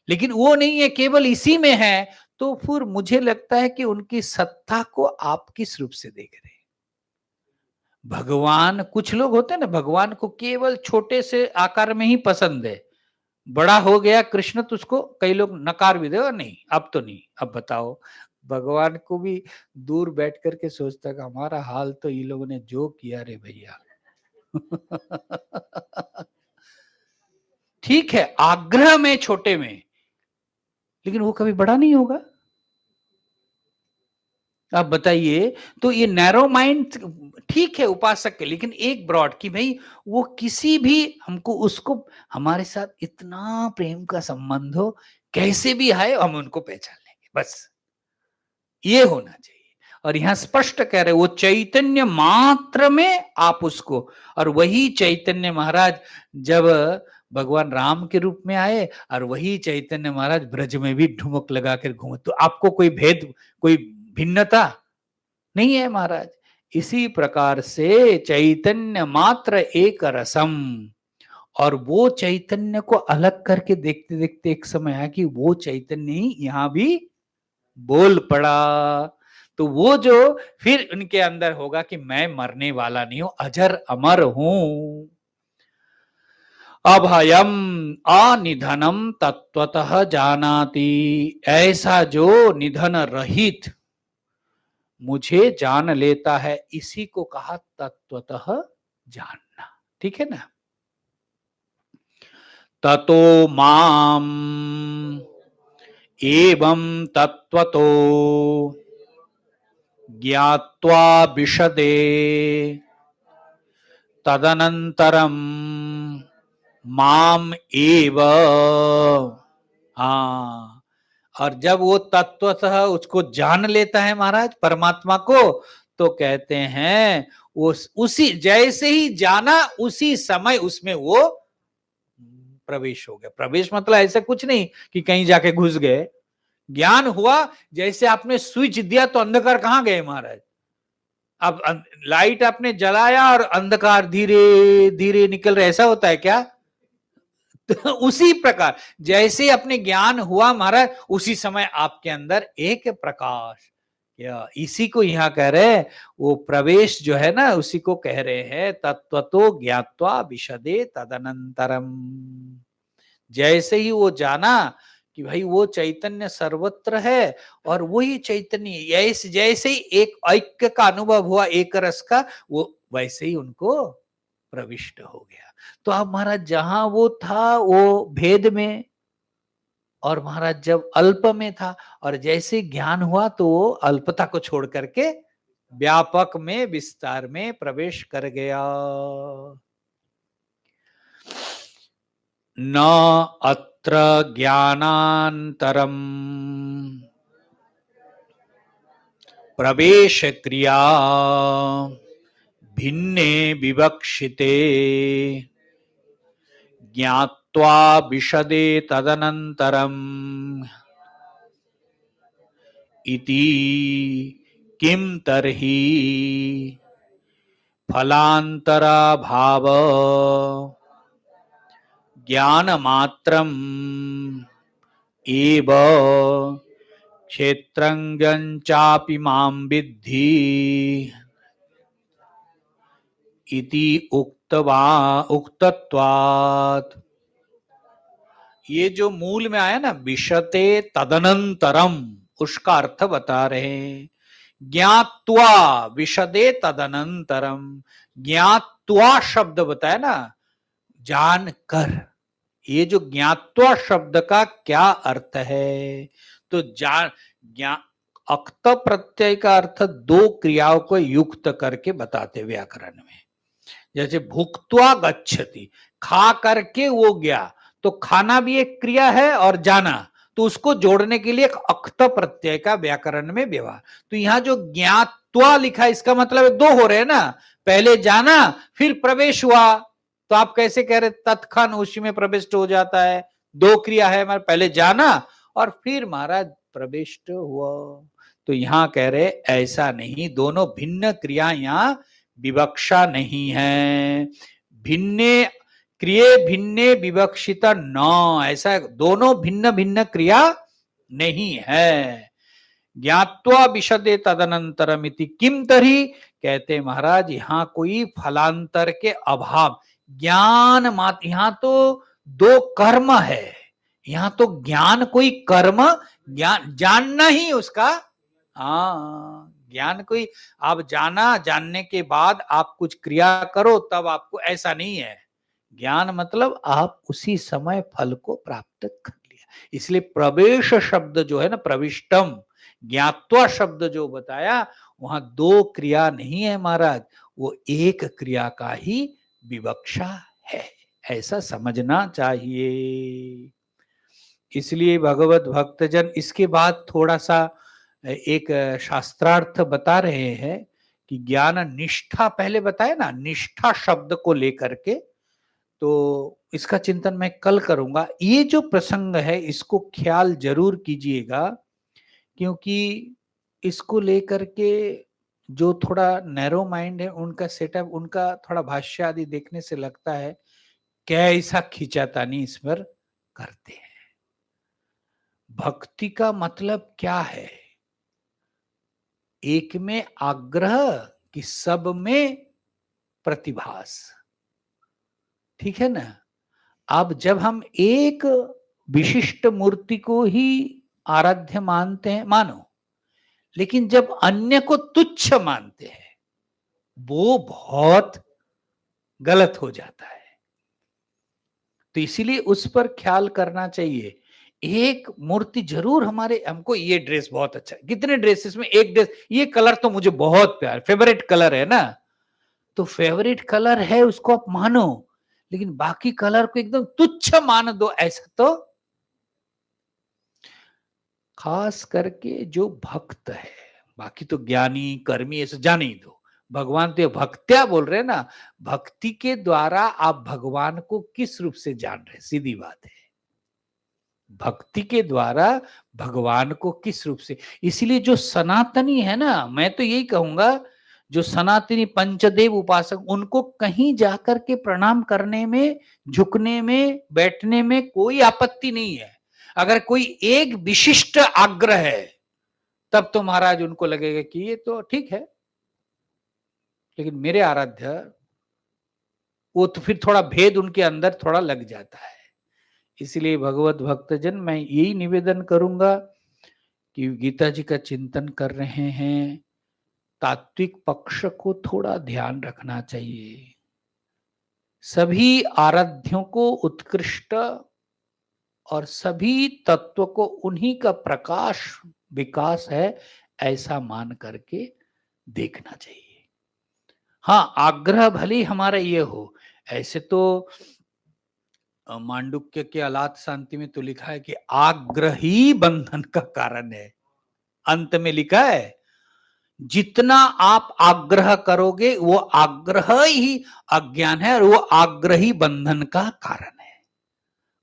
लेकिन वो नहीं है केवल इसी में है, तो फिर मुझे लगता है कि उनकी सत्ता को आप किस रूप से देख रहे हैं? भगवान, कुछ लोग होते हैं ना, भगवान को केवल छोटे से आकार में ही पसंद है, बड़ा हो गया कृष्ण तो उसको कई लोग नकार भी दे, नहीं अब तो नहीं, अब बताओ। भगवान को भी दूर बैठ करके सोचता है कि हमारा हाल तो ये लोगों ने जो किया रे भैया। ठीक है आग्रह में छोटे में, लेकिन वो कभी बड़ा नहीं होगा। आप बताइए, तो ये नैरो माइंड ठीक है उपासक के, लेकिन एक ब्रॉड कि भाई वो किसी भी हमको उसको हमारे साथ इतना प्रेम का संबंध हो, कैसे भी आए हम उनको पहचान लेंगे, बस ये होना चाहिए। और यहां स्पष्ट कह रहे वो चैतन्य मात्र में आप उसको, और वही चैतन्य महाराज जब भगवान राम के रूप में आए, और वही चैतन्य महाराज ब्रज में भी ढुमक लगा कर घूमे, तो आपको कोई भेद, कोई भिन्नता नहीं है महाराज। इसी प्रकार से चैतन्य मात्र एक रसम, और वो चैतन्य को अलग करके देखते देखते एक समय आया कि वो चैतन्य ही यहां भी बोल पड़ा। तो वो जो फिर उनके अंदर होगा कि मैं मरने वाला नहीं हूं, अजर अमर हूं। अभयम अनिधनम तत्वतः जानाति, ऐसा जो निधन रहित मुझे जान लेता है, इसी को कहा तत्वतः जानना। ठीक है ना। ततो माम एवं तत्वतो ज्ञात्वा विशदे तदनंतरम माम एव। हाँ, और जब वो तत्वतः उसको जान लेता है महाराज परमात्मा को, तो कहते हैं उसी जैसे ही जाना उसी समय उसमें वो प्रवेश हो गया। प्रवेश मतलब ऐसा कुछ नहीं कि कहीं जाके घुस गए, ज्ञान हुआ जैसे आपने स्विच दिया तो अंधकार कहां गए महाराज। अब लाइट आपने जलाया और अंधकार धीरे धीरे निकल रहा, ऐसा होता है क्या? तो उसी प्रकार जैसे अपने ज्ञान हुआ महाराज, उसी समय आपके अंदर एक प्रकाश, या इसी को यहां कह रहे हैं, वो प्रवेश जो है ना उसी को कह रहे हैं तत्वतो ज्ञात्वा विशदे तदनंतरम। जैसे ही वो जाना कि भाई वो चैतन्य सर्वत्र है, और वही चैतन्य जैसे जैसे ही एक ऐक्य का अनुभव हुआ, एक रस का, वो वैसे ही उनको प्रविष्ट हो गया। तो अब महाराज जहां वो था वो भेद में, और महाराज जब अल्प में था, और जैसे ज्ञान हुआ तो वो अल्पता को छोड़ करके व्यापक में विस्तार में प्रवेश कर गया। न अत्र ज्ञानांतरम प्रवेश क्रिया भिन्ने विवक्षिते ज्ञात्वा विशदे तदनंतरम इति किम तर्हि फलांतरा भाव ज्ञान मात्रम एव क्षेत्रंगं चापि मां विद्धि इति उक्तत्वात्। ये जो मूल में आया ना विशते तदनंतरम, उसका अर्थ बता रहे हैं। ज्ञात्वा विशदे तदनंतरम, ज्ञात्वा शब्द बताया ना, जान कर। ये जो ज्ञात्वा शब्द का क्या अर्थ है, तो जान ज्ञान अक्त प्रत्यय का अर्थ दो क्रियाओं को युक्त करके बताते व्याकरण में। जैसे भुक्त्वा गच्छति, खा करके वो गया, तो खाना भी एक क्रिया है और जाना, तो उसको जोड़ने के लिए एक अक्त प्रत्यय का व्याकरण में व्यवहार। तो यहां जो ज्ञात्वा लिखा इसका मतलब दो हो रहे हैं ना, पहले जाना फिर प्रवेश हुआ। तो आप कैसे कह रहे तत्क्षण उसी में प्रविष्ट हो जाता है? दो क्रिया है हमारे, पहले जाना और फिर महाराज प्रविष्ट हुआ। तो यहां कह रहे ऐसा नहीं, दोनों भिन्न क्रिया, यहां विवक्षा नहीं है। भिन्ने क्रिये भिन्ने विवक्षिता न, ऐसा दोनों भिन्न भिन्न क्रिया नहीं है। ज्ञात्वा विशदे तदनंतरमिति किम तरी, कहते महाराज यहाँ कोई फलांतर के अभाव, ज्ञान मात्र, यहाँ तो दो कर्म है, यहाँ तो ज्ञान कोई कर्म, ज्ञान जानना ही उसका, हाँ ज्ञान कोई, आप जाना, जानने के बाद आप कुछ क्रिया करो तब आपको, ऐसा नहीं है। ज्ञान मतलब आप उसी समय फल को प्राप्त कर लिया। इसलिए प्रवेश शब्द जो है ना, प्रविष्टम, ज्ञात्वा शब्द जो बताया, वहां दो क्रिया नहीं है महाराज, वो एक क्रिया का ही विवक्षा है, ऐसा समझना चाहिए। इसलिए भगवत भक्तजन इसके बाद थोड़ा सा एक शास्त्रार्थ बता रहे हैं कि ज्ञान निष्ठा, पहले बताया ना निष्ठा शब्द को लेकर के, तो इसका चिंतन मैं कल करूंगा। ये जो प्रसंग है इसको ख्याल जरूर कीजिएगा, क्योंकि इसको लेकर के जो थोड़ा नैरो माइंड है उनका सेटअप, उनका थोड़ा भाष्य आदि देखने से लगता है कैसा खींचातानी इस पर करते हैं। भक्ति का मतलब क्या है? एक में आग्रह कि सब में प्रतिभास, ठीक है ना। अब जब हम एक विशिष्ट मूर्ति को ही आराध्य मानते हैं, मानो, लेकिन जब अन्य को तुच्छ मानते हैं वो बहुत गलत हो जाता है। तो इसीलिए उस पर ख्याल करना चाहिए। एक मूर्ति जरूर हमारे, हमको ये ड्रेस बहुत अच्छा, कितने ड्रेसेस में एक ड्रेस, ये कलर तो मुझे बहुत प्यार, फेवरेट कलर है ना, तो फेवरेट कलर है उसको आप मानो, लेकिन बाकी कलर को एकदम तुच्छ मान दो, ऐसा तो, खास करके जो भक्त है, बाकी तो ज्ञानी कर्मी ऐसे जाने ही दो, भगवान तो भक्त्या बोल रहे हैं ना, भक्ति के द्वारा आप भगवान को किस रूप से जान रहे, सीधी बात है, भक्ति के द्वारा भगवान को किस रूप से। इसलिए जो सनातनी है ना, मैं तो यही कहूंगा, जो सनातनी पंचदेव उपासक, उनको कहीं जाकर के प्रणाम करने में, झुकने में, बैठने में कोई आपत्ति नहीं है। अगर कोई एक विशिष्ट आग्रह है तब तो महाराज उनको लगेगा कि ये तो ठीक है, लेकिन मेरे आराध्य, वो तो फिर थोड़ा भेद उनके अंदर थोड़ा लग जाता है। इसलिए भगवत भक्तजन, मैं यही निवेदन करूंगा कि गीता जी का चिंतन कर रहे हैं, तात्विक पक्ष को थोड़ा ध्यान रखना चाहिए। सभी आराध्यों को उत्कृष्ट और सभी तत्व को उन्हीं का प्रकाश विकास है, ऐसा मान करके देखना चाहिए। हाँ, आग्रह भले हमारा ये हो, ऐसे तो मांडुक्य के अलात शांति में तो लिखा है कि आग्रह ही बंधन का कारण है, अंत में लिखा है जितना आप आग्रह करोगे वो आग्रह ही अज्ञान है और वो आग्रह ही बंधन का कारण है।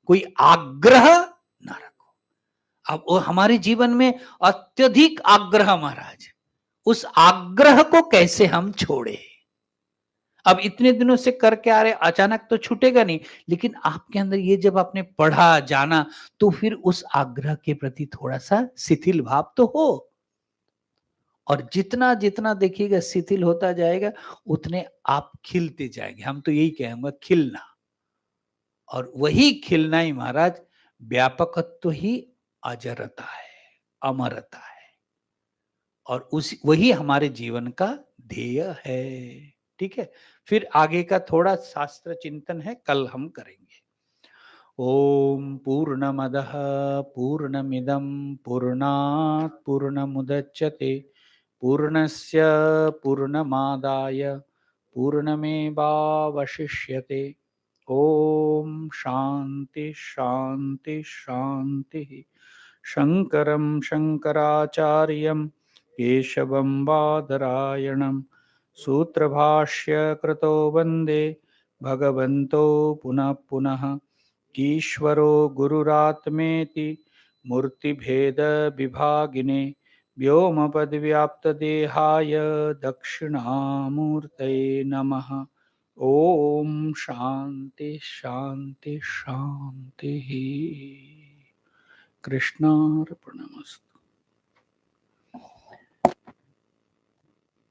कोई आग्रह ना रखो। अब वो हमारे जीवन में अत्यधिक आग्रह महाराज, उस आग्रह को कैसे हम छोड़े? अब इतने दिनों से करके आ रहे, अचानक तो छूटेगा नहीं, लेकिन आपके अंदर ये जब आपने पढ़ा जाना, तो फिर उस आग्रह के प्रति थोड़ा सा शिथिल भाव तो हो। और जितना जितना देखिएगा शिथिल होता जाएगा, उतने आप खिलते जाएंगे। हम तो यही कहेंगे, खिलना, और वही खिलना ही महाराज व्यापकत्व ही अजरता है, अमरता है, और उस वही हमारे जीवन का ध्येय है। ठीक है, फिर आगे का थोड़ा शास्त्र चिंतन है, कल हम करेंगे। ओम पूर्णमदः पूर्णमिदं पूर्णात् पूर्णमुदच्यते पूर्णस्य पूर्णमादाय पूर्णमेवावशिष्यते। ओम शांति शांति शांति। शंकरं शंकराचार्यं केशवं बादरायणं सूत्रभाष्य कृतो वंदे भगवन्तो पुनः पुनः। ईश्वरो गुरुरात्मेति मूर्तिभेद विभागिने व्योमपदव्याप्तदेहाय दक्षिणामूर्तये नमः। ओम शांति शांति शांति। कृष्णार्पणमस्तु।